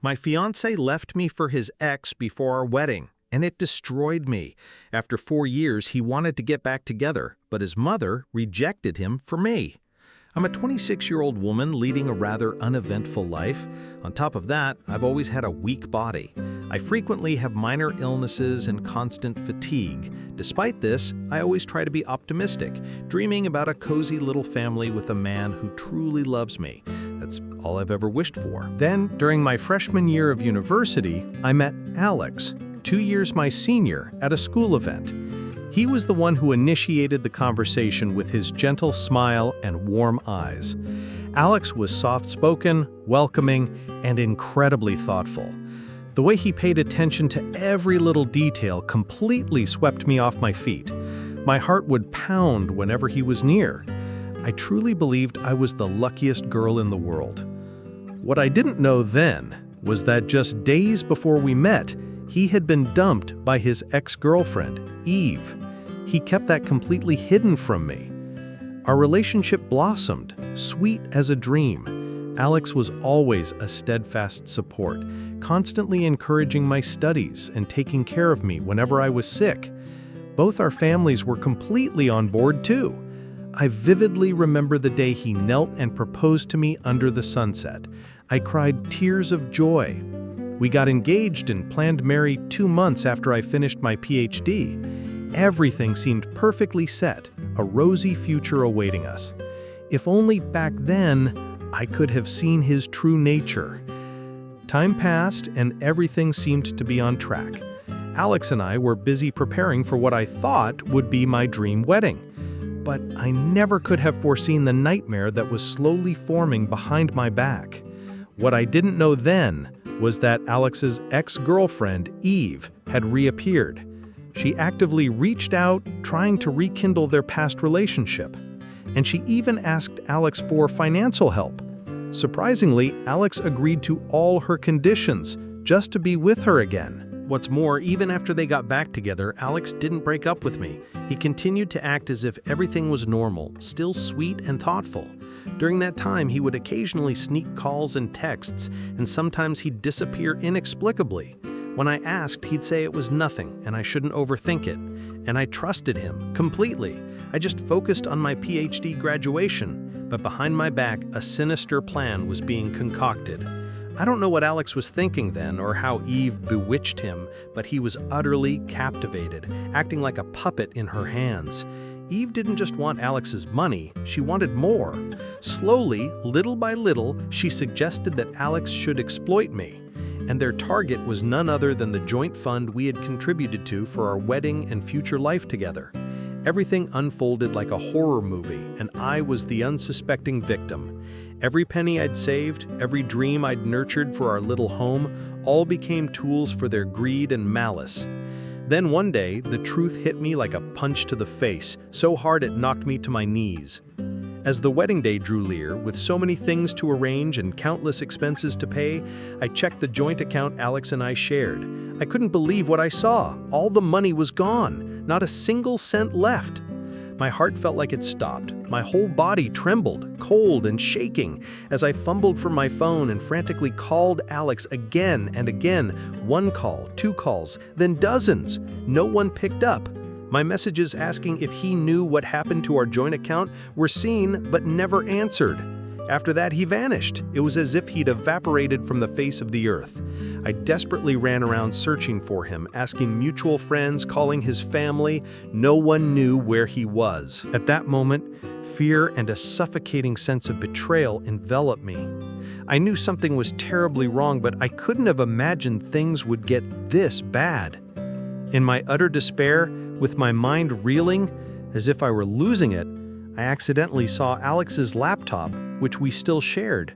My fiancé left me for his ex before our wedding, and it destroyed me. After 4 years, he wanted to get back together, but his mother rejected him for me. I'm a 26-year-old woman leading a rather uneventful life. On top of that, I've always had a weak body. I frequently have minor illnesses and constant fatigue. Despite this, I always try to be optimistic, dreaming about a cozy little family with a man who truly loves me. That's all I've ever wished for. Then, during my freshman year of university, I met Alex, 2 years my senior, at a school event. He was the one who initiated the conversation with his gentle smile and warm eyes. Alex was soft-spoken, welcoming, and incredibly thoughtful. The way he paid attention to every little detail completely swept me off my feet. My heart would pound whenever he was near. I truly believed I was the luckiest girl in the world. What I didn't know then was that just days before we met, he had been dumped by his ex-girlfriend, Eve. He kept that completely hidden from me. Our relationship blossomed, sweet as a dream. Alex was always a steadfast support, constantly encouraging my studies and taking care of me whenever I was sick. Both our families were completely on board too. I vividly remember the day he knelt and proposed to me under the sunset. I cried tears of joy. We got engaged and planned marry 2 months after I finished my PhD. Everything seemed perfectly set, a rosy future awaiting us. If only back then I could have seen his true nature. Time passed and everything seemed to be on track. Alex and I were busy preparing for what I thought would be my dream wedding. But I never could have foreseen the nightmare that was slowly forming behind my back. What I didn't know then was that Alex's ex-girlfriend, Eve, had reappeared. She actively reached out, trying to rekindle their past relationship. And she even asked Alex for financial help. Surprisingly, Alex agreed to all her conditions, just to be with her again. What's more, even after they got back together, Alex didn't break up with me. He continued to act as if everything was normal, still sweet and thoughtful. During that time, he would occasionally sneak calls and texts, and sometimes he'd disappear inexplicably. When I asked, he'd say it was nothing and I shouldn't overthink it. And I trusted him completely. I just focused on my PhD graduation, but behind my back, a sinister plan was being concocted. I don't know what Alex was thinking then or how Eve bewitched him, but he was utterly captivated, acting like a puppet in her hands. Eve didn't just want Alex's money, she wanted more. Slowly, little by little, she suggested that Alex should exploit me. And their target was none other than the joint fund we had contributed to for our wedding and future life together. Everything unfolded like a horror movie, and I was the unsuspecting victim. Every penny I'd saved, every dream I'd nurtured for our little home, all became tools for their greed and malice. Then one day, the truth hit me like a punch to the face, so hard it knocked me to my knees. As the wedding day drew near, with so many things to arrange and countless expenses to pay, I checked the joint account Alex and I shared. I couldn't believe what I saw. All the money was gone, not a single cent left. My heart felt like it stopped. My whole body trembled, cold and shaking, as I fumbled for my phone and frantically called Alex again and again. 1 call, 2 calls, then dozens. No one picked up. My messages asking if he knew what happened to our joint account were seen but never answered. After that, he vanished. It was as if he'd evaporated from the face of the earth. I desperately ran around searching for him, asking mutual friends, calling his family. No one knew where he was. At that moment, fear and a suffocating sense of betrayal enveloped me. I knew something was terribly wrong, but I couldn't have imagined things would get this bad. In my utter despair, with my mind reeling, as if I were losing it, I accidentally saw Alex's laptop, which we still shared.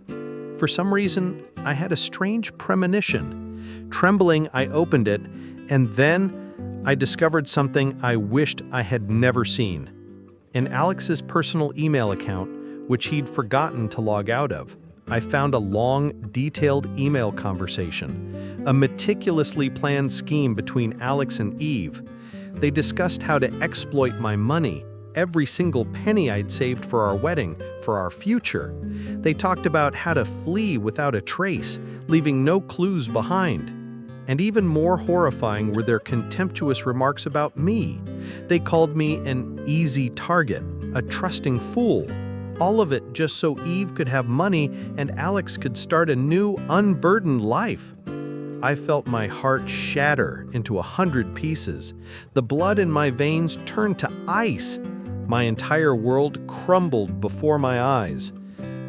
For some reason, I had a strange premonition. Trembling, I opened it, and then I discovered something I wished I had never seen. In Alex's personal email account, which he'd forgotten to log out of, I found a long, detailed email conversation, a meticulously planned scheme between Alex and Eve. They discussed how to exploit my money, every single penny I'd saved for our wedding, for our future. They talked about how to flee without a trace, leaving no clues behind. And even more horrifying were their contemptuous remarks about me. They called me an easy target, a trusting fool. All of it just so Eve could have money and Alex could start a new, unburdened life. I felt my heart shatter into 100 pieces. The blood in my veins turned to ice. My entire world crumbled before my eyes.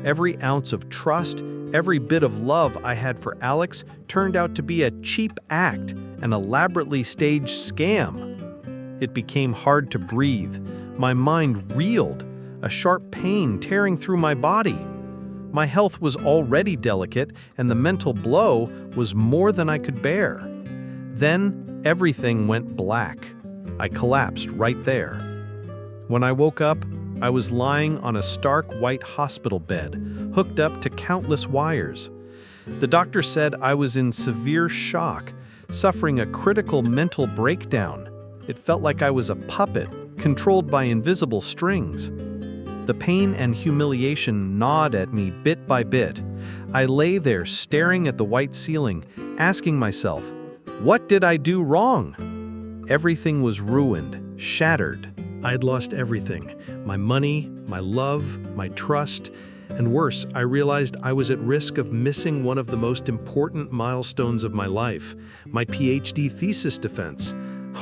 Every ounce of trust, every bit of love I had for Alex turned out to be a cheap act, an elaborately staged scam. It became hard to breathe. My mind reeled, a sharp pain tearing through my body. My health was already delicate, and the mental blow was more than I could bear. Then everything went black. I collapsed right there. When I woke up, I was lying on a stark white hospital bed, hooked up to countless wires. The doctor said I was in severe shock, suffering a critical mental breakdown. It felt like I was a puppet, controlled by invisible strings. The pain and humiliation gnawed at me bit by bit. I lay there staring at the white ceiling, asking myself, what did I do wrong? Everything was ruined, shattered. I'd lost everything, my money, my love, my trust, and worse, I realized I was at risk of missing one of the most important milestones of my life, my PhD thesis defense.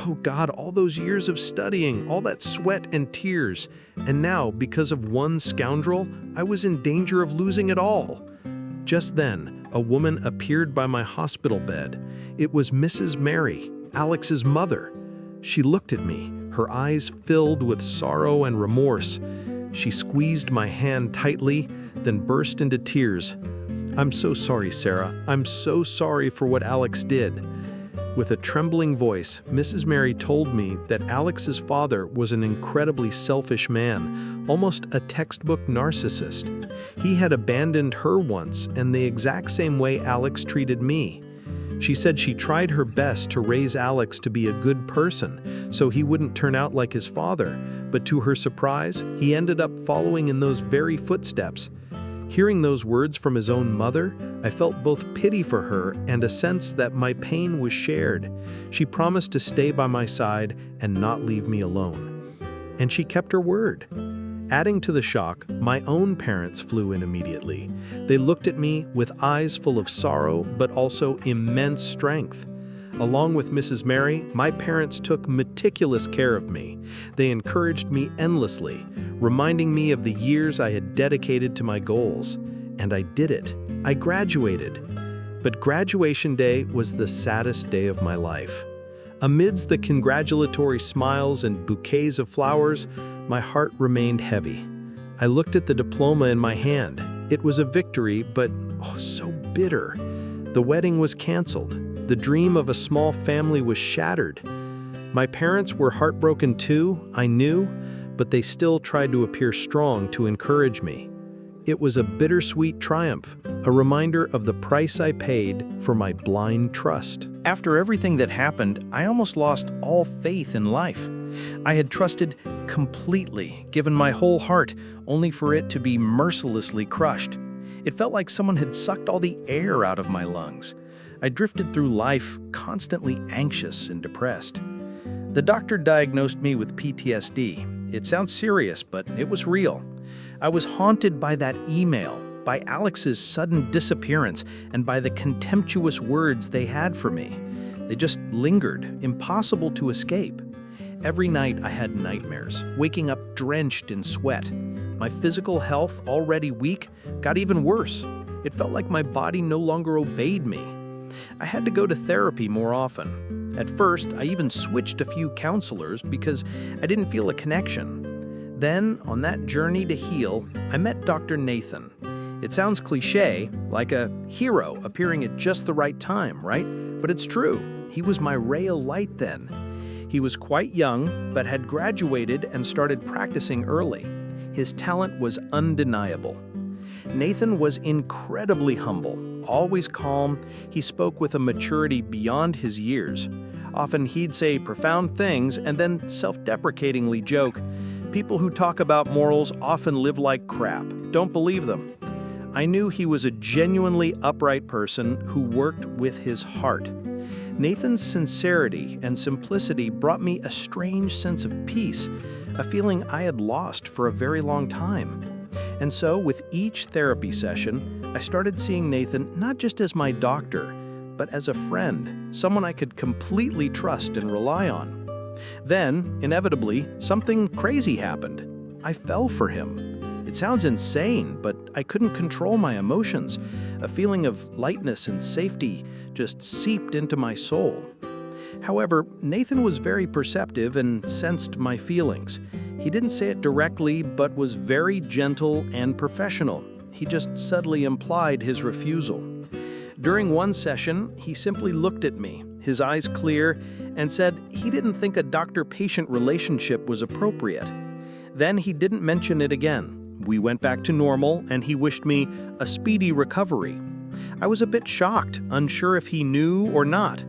Oh God, all those years of studying, all that sweat and tears. And now, because of one scoundrel, I was in danger of losing it all. Just then, a woman appeared by my hospital bed. It was Mrs. Mary, Alex's mother. She looked at me, her eyes filled with sorrow and remorse. She squeezed my hand tightly, then burst into tears. I'm so sorry, Sarah. I'm so sorry for what Alex did. With a trembling voice, Mrs. Mary told me that Alex's father was an incredibly selfish man, almost a textbook narcissist. He had abandoned her once, and the exact same way Alex treated me. She said she tried her best to raise Alex to be a good person, so he wouldn't turn out like his father, but to her surprise, he ended up following in those very footsteps. Hearing those words from his own mother, I felt both pity for her and a sense that my pain was shared. She promised to stay by my side and not leave me alone. And she kept her word. Adding to the shock, my own parents flew in immediately. They looked at me with eyes full of sorrow, but also immense strength. Along with Mrs. Mary, my parents took meticulous care of me. They encouraged me endlessly, reminding me of the years I had dedicated to my goals. And I did it. I graduated. But graduation day was the saddest day of my life. Amidst the congratulatory smiles and bouquets of flowers, my heart remained heavy. I looked at the diploma in my hand. It was a victory, but so bitter. The wedding was canceled. The dream of a small family was shattered. My parents were heartbroken too, I knew, but they still tried to appear strong to encourage me. It was a bittersweet triumph, a reminder of the price I paid for my blind trust. After everything that happened, I almost lost all faith in life. I had trusted completely, given my whole heart, only for it to be mercilessly crushed. It felt like someone had sucked all the air out of my lungs. I drifted through life constantly anxious and depressed. The doctor diagnosed me with PTSD. It sounds serious, but it was real. I was haunted by that email, by Alex's sudden disappearance, and by the contemptuous words they had for me. They just lingered, impossible to escape. Every night I had nightmares, waking up drenched in sweat. My physical health, already weak, got even worse. It felt like my body no longer obeyed me. I had to go to therapy more often. At first, I even switched a few counselors because I didn't feel a connection. Then, on that journey to heal, I met Dr. Nathan. It sounds cliche, like a hero appearing at just the right time, right? But it's true. He was my ray of light then. He was quite young, but had graduated and started practicing early. His talent was undeniable. Nathan was incredibly humble, always calm. He spoke with a maturity beyond his years. Often he'd say profound things and then self-deprecatingly joke, People who talk about morals often live like crap. Don't believe them. I knew he was a genuinely upright person who worked with his heart. Nathan's sincerity and simplicity brought me a strange sense of peace, a feeling I had lost for a very long time. And so, with each therapy session, I started seeing Nathan not just as my doctor, but as a friend, someone I could completely trust and rely on. Then, inevitably, something crazy happened. I fell for him. It sounds insane, but I couldn't control my emotions. A feeling of lightness and safety just seeped into my soul. However, Nathan was very perceptive and sensed my feelings. He didn't say it directly, but was very gentle and professional. He just subtly implied his refusal. During one session, he simply looked at me, his eyes clear, and said he didn't think a doctor-patient relationship was appropriate. Then he didn't mention it again. We went back to normal, and he wished me a speedy recovery. I was a bit shocked, unsure if he knew or not.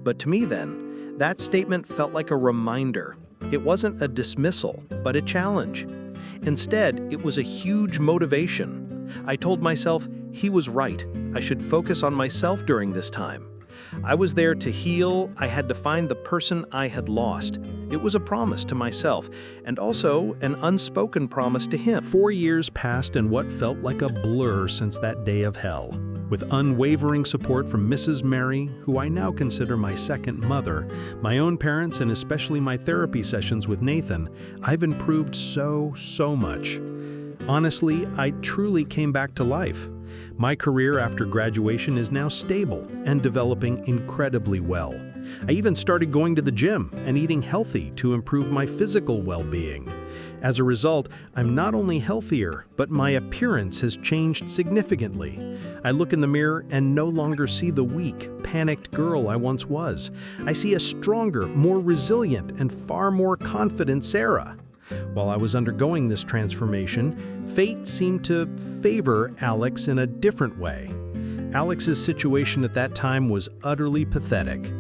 But to me then, that statement felt like a reminder. It wasn't a dismissal, but a challenge. Instead, it was a huge motivation. I told myself he was right. I should focus on myself during this time. I was there to heal. I had to find the person I had lost. It was a promise to myself, and also an unspoken promise to him. 4 years passed in what felt like a blur since that day of hell. With unwavering support from Mrs. Mary, who I now consider my second mother, my own parents, and especially my therapy sessions with Nathan, I've improved so much. Honestly, I truly came back to life. My career after graduation is now stable and developing incredibly well. I even started going to the gym and eating healthy to improve my physical well-being. As a result, I'm not only healthier, but my appearance has changed significantly. I look in the mirror and no longer see the weak, panicked girl I once was. I see a stronger, more resilient, and far more confident Sarah. While I was undergoing this transformation, fate seemed to favor Alex in a different way. Alex's situation at that time was utterly pathetic.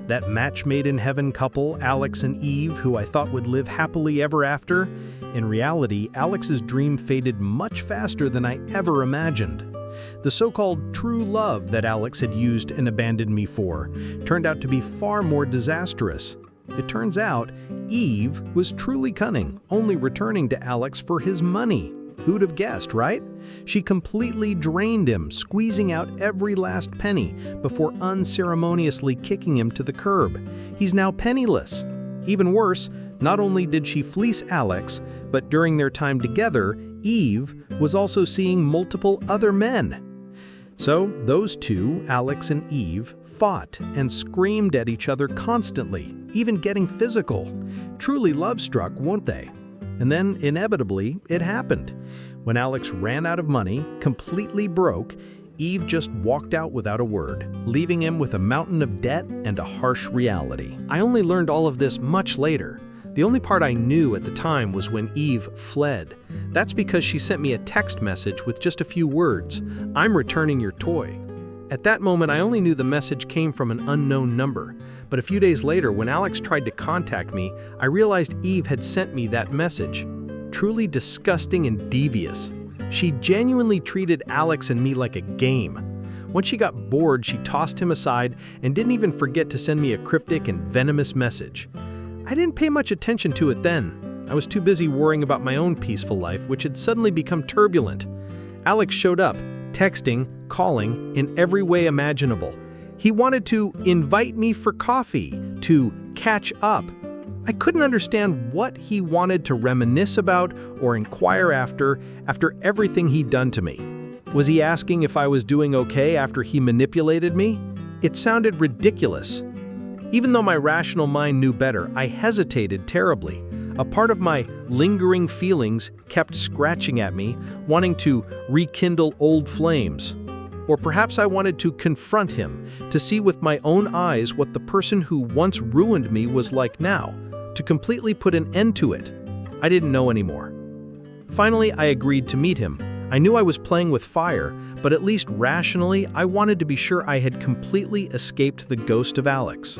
That match made in heaven couple, Alex and Eve, who I thought would live happily ever after, in reality, Alex's dream faded much faster than I ever imagined. The so-called true love that Alex had used and abandoned me for turned out to be far more disastrous. It turns out, Eve was truly cunning, only returning to Alex for his money. Who'd have guessed, right? She completely drained him, squeezing out every last penny before unceremoniously kicking him to the curb. He's now penniless. Even worse, not only did she fleece Alex, but during their time together, Eve was also seeing multiple other men. So those two, Alex and Eve, fought and screamed at each other constantly, even getting physical. Truly love-struck, weren't they? And then, inevitably, it happened. When Alex ran out of money, completely broke, Eve just walked out without a word, leaving him with a mountain of debt and a harsh reality. I only learned all of this much later. The only part I knew at the time was when Eve fled. That's because she sent me a text message with just a few words, "I'm returning your toy." At that moment, I only knew the message came from an unknown number. But a few days later, when Alex tried to contact me, I realized Eve had sent me that message. Truly disgusting and devious. She genuinely treated Alex and me like a game. Once she got bored, she tossed him aside and didn't even forget to send me a cryptic and venomous message. I didn't pay much attention to it then. I was too busy worrying about my own peaceful life, which had suddenly become turbulent. Alex showed up, texting, calling, in every way imaginable. He wanted to invite me for coffee, to catch up. I couldn't understand what he wanted to reminisce about or inquire after everything he'd done to me. Was he asking if I was doing okay after he manipulated me? It sounded ridiculous. Even though my rational mind knew better, I hesitated terribly. A part of my lingering feelings kept scratching at me, wanting to rekindle old flames. Or perhaps I wanted to confront him, to see with my own eyes what the person who once ruined me was like now, to completely put an end to it. I didn't know anymore. Finally, I agreed to meet him. I knew I was playing with fire, but at least rationally, I wanted to be sure I had completely escaped the ghost of Alex.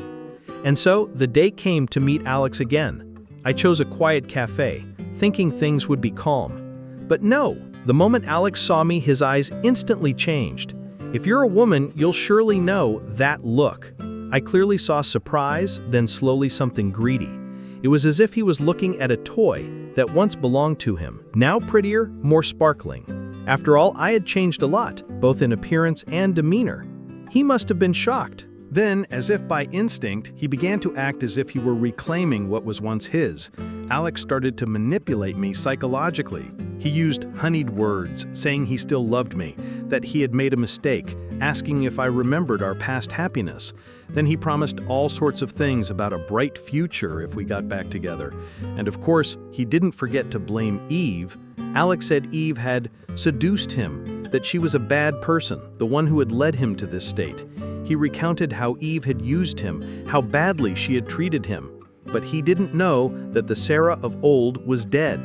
And so, the day came to meet Alex again. I chose a quiet cafe, thinking things would be calm. But no, the moment Alex saw me, his eyes instantly changed. If you're a woman, you'll surely know that look. I clearly saw surprise, then slowly something greedy. It was as if he was looking at a toy that once belonged to him, now prettier, more sparkling. After all, I had changed a lot, both in appearance and demeanor. He must have been shocked. Then, as if by instinct, he began to act as if he were reclaiming what was once his. Alex started to manipulate me psychologically. He used honeyed words, saying he still loved me, that he had made a mistake, asking if I remembered our past happiness. Then he promised all sorts of things about a bright future if we got back together. And of course, he didn't forget to blame Eve. Alex said Eve had seduced him, that she was a bad person, the one who had led him to this state. He recounted how Eve had used him, how badly she had treated him. But he didn't know that the Sarah of old was dead.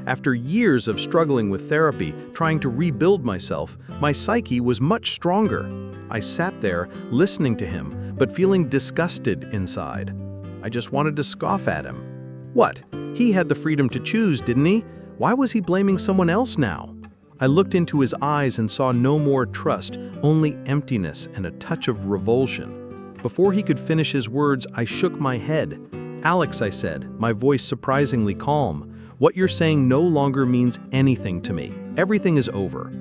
After years of struggling with therapy, trying to rebuild myself, my psyche was much stronger. I sat there, listening to him, but feeling disgusted inside. I just wanted to scoff at him. What? He had the freedom to choose, didn't he? Why was he blaming someone else now? I looked into his eyes and saw no more trust, only emptiness and a touch of revulsion. Before he could finish his words, I shook my head. "Alex," I said, my voice surprisingly calm, "what you're saying no longer means anything to me. Everything is over."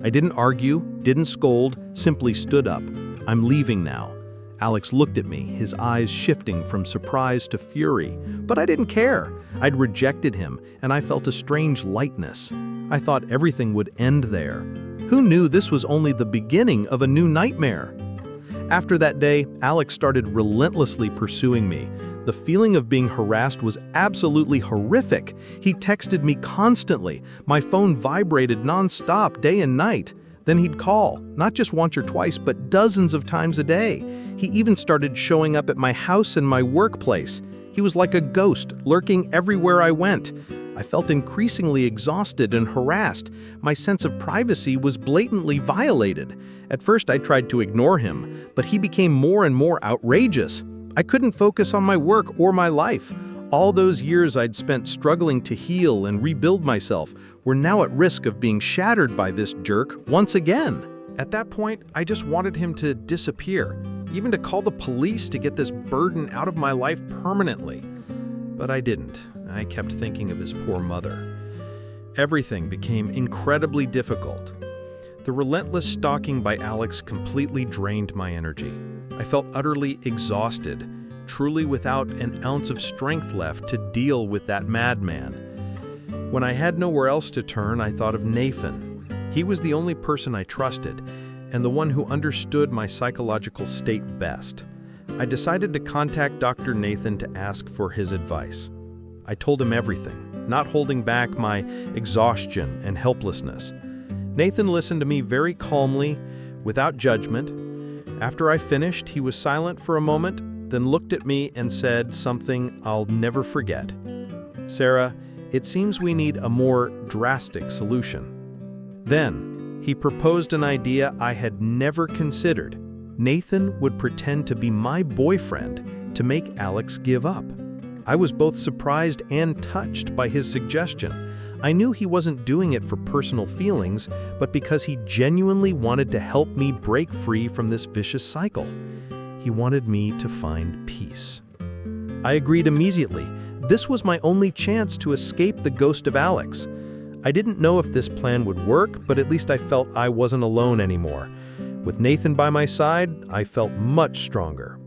I didn't argue, didn't scold, simply stood up. "I'm leaving now." Alex looked at me, his eyes shifting from surprise to fury. But I didn't care. I'd rejected him, and I felt a strange lightness. I thought everything would end there. Who knew this was only the beginning of a new nightmare? After that day, Alex started relentlessly pursuing me. The feeling of being harassed was absolutely horrific. He texted me constantly. My phone vibrated nonstop, day and night. Then he'd call, not just once or twice, but dozens of times a day. He even started showing up at my house and my workplace. He was like a ghost, lurking everywhere I went. I felt increasingly exhausted and harassed. My sense of privacy was blatantly violated. At first, I tried to ignore him, but he became more and more outrageous. I couldn't focus on my work or my life. All those years I'd spent struggling to heal and rebuild myself were now at risk of being shattered by this jerk once again. At that point, I just wanted him to disappear, even to call the police to get this burden out of my life permanently. But I didn't. I kept thinking of his poor mother. Everything became incredibly difficult. The relentless stalking by Alex completely drained my energy. I felt utterly exhausted, truly without an ounce of strength left to deal with that madman. When I had nowhere else to turn, I thought of Nathan. He was the only person I trusted, and the one who understood my psychological state best. I decided to contact Dr. Nathan to ask for his advice. I told him everything, not holding back my exhaustion and helplessness. Nathan listened to me very calmly, without judgment. After I finished, he was silent for a moment, then looked at me and said something I'll never forget. "Sarah, it seems we need a more drastic solution." Then, he proposed an idea I had never considered. Nathan would pretend to be my boyfriend to make Alex give up. I was both surprised and touched by his suggestion. I knew he wasn't doing it for personal feelings, but because he genuinely wanted to help me break free from this vicious cycle. He wanted me to find peace. I agreed immediately. This was my only chance to escape the ghost of Alex. I didn't know if this plan would work, but at least I felt I wasn't alone anymore. With Nathan by my side, I felt much stronger.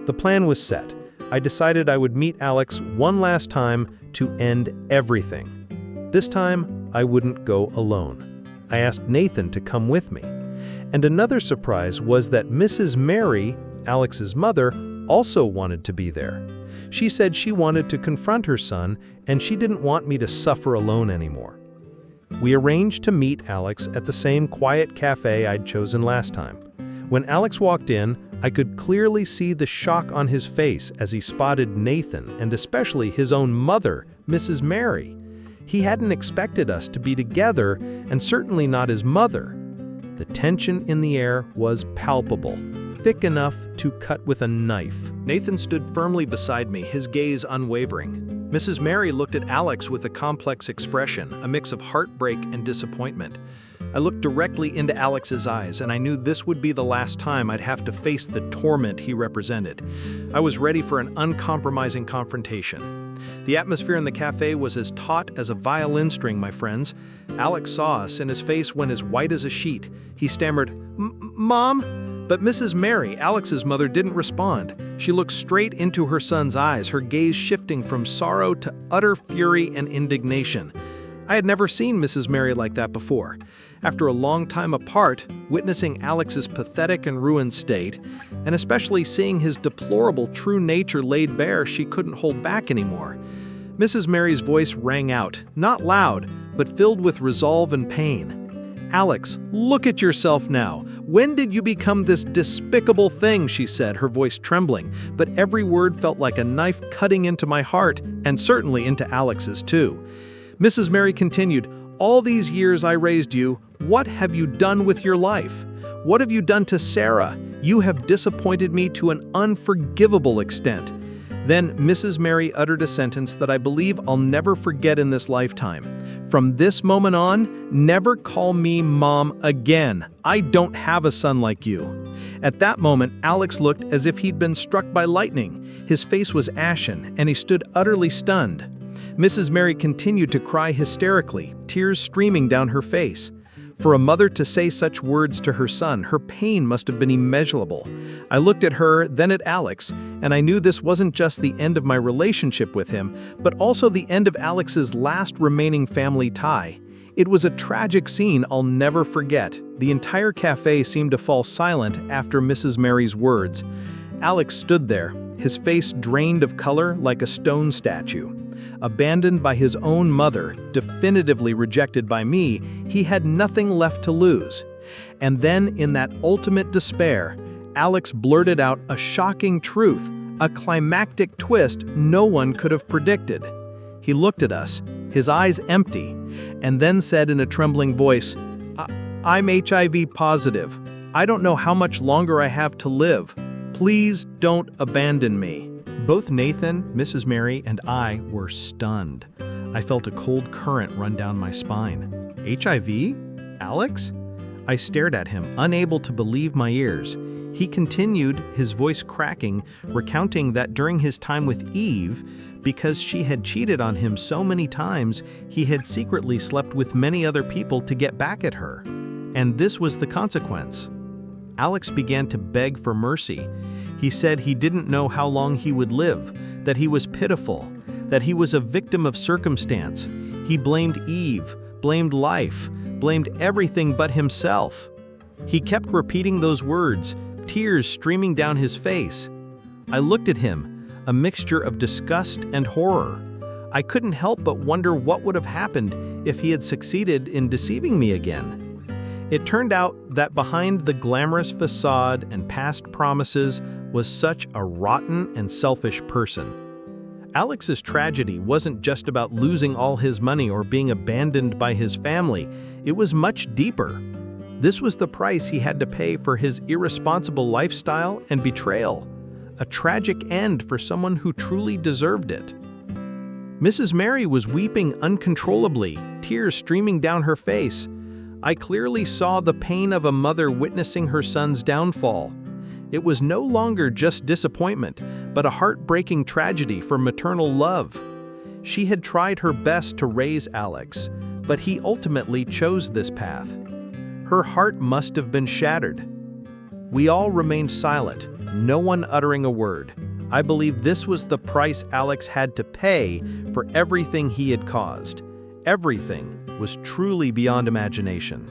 The plan was set. I decided I would meet Alex one last time to end everything. This time, I wouldn't go alone. I asked Nathan to come with me. And another surprise was that Mrs. Mary, Alex's mother, also wanted to be there. She said she wanted to confront her son, and she didn't want me to suffer alone anymore. We arranged to meet Alex at the same quiet cafe I'd chosen last time. When Alex walked in, I could clearly see the shock on his face as he spotted Nathan, and especially his own mother, Mrs. Mary. He hadn't expected us to be together, and certainly not his mother. The tension in the air was palpable, thick enough to cut with a knife. Nathan stood firmly beside me, his gaze unwavering. Mrs. Mary looked at Alex with a complex expression, a mix of heartbreak and disappointment. I looked directly into Alex's eyes, and I knew this would be the last time I'd have to face the torment he represented. I was ready for an uncompromising confrontation. The atmosphere in the cafe was as taut as a violin string, my friends. Alex saw us, and his face went as white as a sheet. He stammered, "Mom?" But Mrs. Mary, Alex's mother, didn't respond. She looked straight into her son's eyes, her gaze shifting from sorrow to utter fury and indignation. I had never seen Mrs. Mary like that before. After a long time apart, witnessing Alex's pathetic and ruined state, and especially seeing his deplorable true nature laid bare, she couldn't hold back anymore. Mrs. Mary's voice rang out, not loud, but filled with resolve and pain. "Alex, look at yourself now. When did you become this despicable thing?" she said, her voice trembling, but every word felt like a knife cutting into my heart, and certainly into Alex's too. Mrs. Mary continued, "All these years I raised you, what have you done with your life? What have you done to Sarah? You have disappointed me to an unforgivable extent." Then Mrs. Mary uttered a sentence that I believe I'll never forget in this lifetime. "From this moment on, never call me Mom again. I don't have a son like you." At that moment, Alex looked as if he'd been struck by lightning. His face was ashen, and he stood utterly stunned. Mrs. Mary continued to cry hysterically, tears streaming down her face. For a mother to say such words to her son, her pain must have been immeasurable. I looked at her, then at Alex, and I knew this wasn't just the end of my relationship with him, but also the end of Alex's last remaining family tie. It was a tragic scene I'll never forget. The entire cafe seemed to fall silent after Mrs. Mary's words. Alex stood there, his face drained of color like a stone statue. Abandoned by his own mother, definitively rejected by me, he had nothing left to lose. And then, in that ultimate despair, Alex blurted out a shocking truth, a climactic twist no one could have predicted. He looked at us, his eyes empty, and then said in a trembling voice, "I'm HIV positive. I don't know how much longer I have to live. Please don't abandon me." Both Nathan, Mrs. Mary, and I were stunned. I felt a cold current run down my spine. "HIV? Alex?" I stared at him, unable to believe my ears. He continued, his voice cracking, recounting that during his time with Eve, because she had cheated on him so many times, he had secretly slept with many other people to get back at her. And this was the consequence. Alex began to beg for mercy. He said he didn't know how long he would live, that he was pitiful, that he was a victim of circumstance. He blamed Eve, blamed life, blamed everything but himself. He kept repeating those words, tears streaming down his face. I looked at him, a mixture of disgust and horror. I couldn't help but wonder what would have happened if he had succeeded in deceiving me again. It turned out that behind the glamorous facade and past promises was such a rotten and selfish person. Alex's tragedy wasn't just about losing all his money or being abandoned by his family. It was much deeper. This was the price he had to pay for his irresponsible lifestyle and betrayal. A tragic end for someone who truly deserved it. Mrs. Mary was weeping uncontrollably, tears streaming down her face. I clearly saw the pain of a mother witnessing her son's downfall. It was no longer just disappointment, but a heartbreaking tragedy for maternal love. She had tried her best to raise Alex, but he ultimately chose this path. Her heart must have been shattered. We all remained silent, no one uttering a word. I believe this was the price Alex had to pay for everything he had caused. Everything was truly beyond imagination.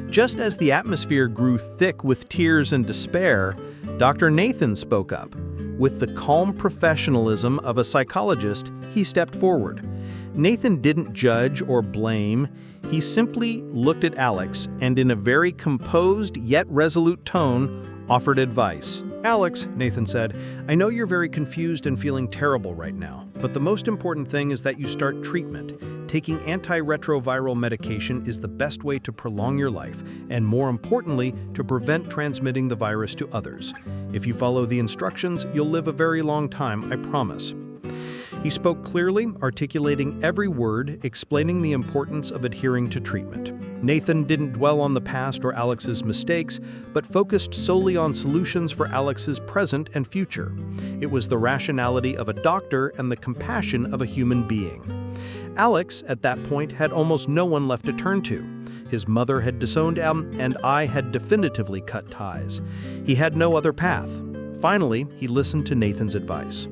Just as the atmosphere grew thick with tears and despair, Dr. Nathan spoke up. With the calm professionalism of a psychologist, he stepped forward. Nathan didn't judge or blame. He simply looked at Alex and, in a very composed yet resolute tone, offered advice. "Alex," Nathan said, "I know you're very confused and feeling terrible right now, but the most important thing is that you start treatment. Taking antiretroviral medication is the best way to prolong your life, and more importantly, to prevent transmitting the virus to others. If you follow the instructions, you'll live a very long time, I promise." He spoke clearly, articulating every word, explaining the importance of adhering to treatment. Nathan didn't dwell on the past or Alex's mistakes, but focused solely on solutions for Alex's present and future. It was the rationality of a doctor and the compassion of a human being. Alex, at that point, had almost no one left to turn to. His mother had disowned him, and I had definitively cut ties. He had no other path. Finally, he listened to Nathan's advice.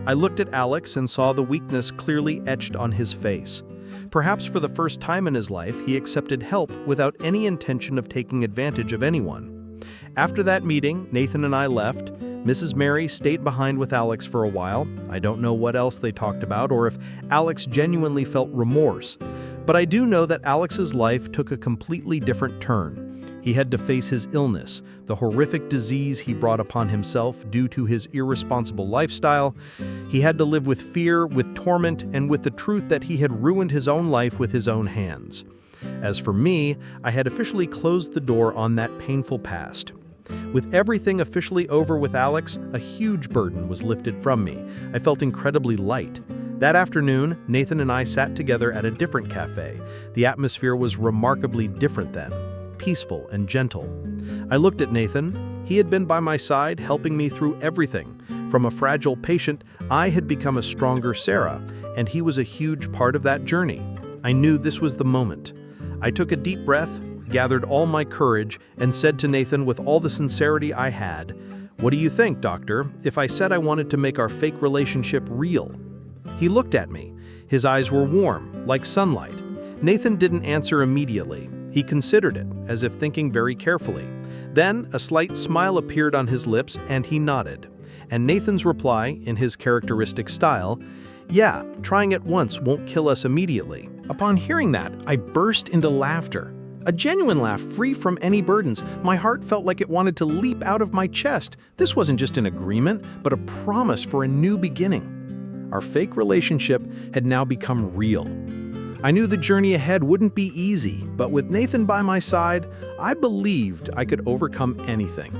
I looked at Alex and saw the weakness clearly etched on his face. Perhaps for the first time in his life, he accepted help without any intention of taking advantage of anyone. After that meeting, Nathan and I left. Mrs. Mary stayed behind with Alex for a while. I don't know what else they talked about or if Alex genuinely felt remorse. But I do know that Alex's life took a completely different turn. He had to face his illness, the horrific disease he brought upon himself due to his irresponsible lifestyle. He had to live with fear, with torment, and with the truth that he had ruined his own life with his own hands. As for me, I had officially closed the door on that painful past. With everything officially over with Alex, a huge burden was lifted from me. I felt incredibly light. That afternoon, Nathan and I sat together at a different cafe. The atmosphere was remarkably different then, peaceful and gentle. I looked at Nathan. He had been by my side, helping me through everything. From a fragile patient, I had become a stronger Sarah, and he was a huge part of that journey. I knew this was the moment. I took a deep breath, gathered all my courage, and said to Nathan with all the sincerity I had, "What do you think, doctor, if I said I wanted to make our fake relationship real?" He looked at me. His eyes were warm, like sunlight. Nathan didn't answer immediately. He considered it, as if thinking very carefully. Then a slight smile appeared on his lips, and he nodded. And Nathan's reply, in his characteristic style, "Yeah, trying it once won't kill us immediately." Upon hearing that, I burst into laughter. A genuine laugh, free from any burdens. My heart felt like it wanted to leap out of my chest. This wasn't just an agreement, but a promise for a new beginning. Our fake relationship had now become real. I knew the journey ahead wouldn't be easy, but with Nathan by my side, I believed I could overcome anything.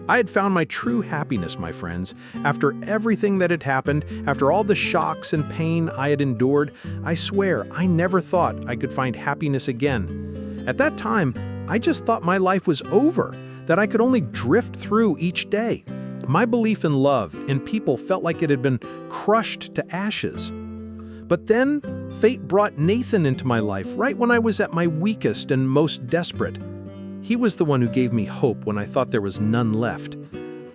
I had found my true happiness, my friends. After everything that had happened, after all the shocks and pain I had endured, I swear I never thought I could find happiness again. At that time, I just thought my life was over, that I could only drift through each day. My belief in love and people felt like it had been crushed to ashes. But then, fate brought Nathan into my life right when I was at my weakest and most desperate. He was the one who gave me hope when I thought there was none left.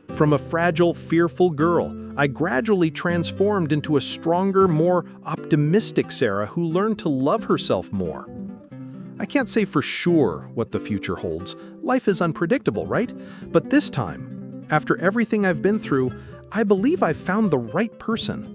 From a fragile, fearful girl, I gradually transformed into a stronger, more optimistic Sarah who learned to love herself more. I can't say for sure what the future holds. Life is unpredictable, right? But this time, after everything I've been through, I believe I've found the right person.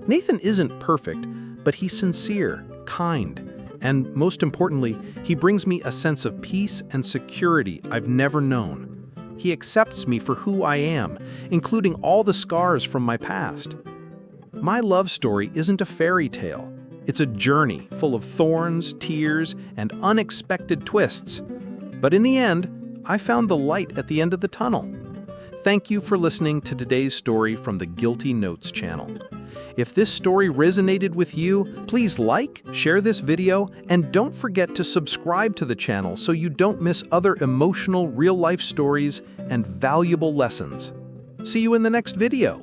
Nathan isn't perfect, but he's sincere, kind, and most importantly, he brings me a sense of peace and security I've never known. He accepts me for who I am, including all the scars from my past. My love story isn't a fairy tale. It's a journey full of thorns, tears, and unexpected twists. But in the end, I found the light at the end of the tunnel. Thank you for listening to today's story from the Guilty Notes channel. If this story resonated with you, please like, share this video, and don't forget to subscribe to the channel so you don't miss other emotional real-life stories and valuable lessons. See you in the next video.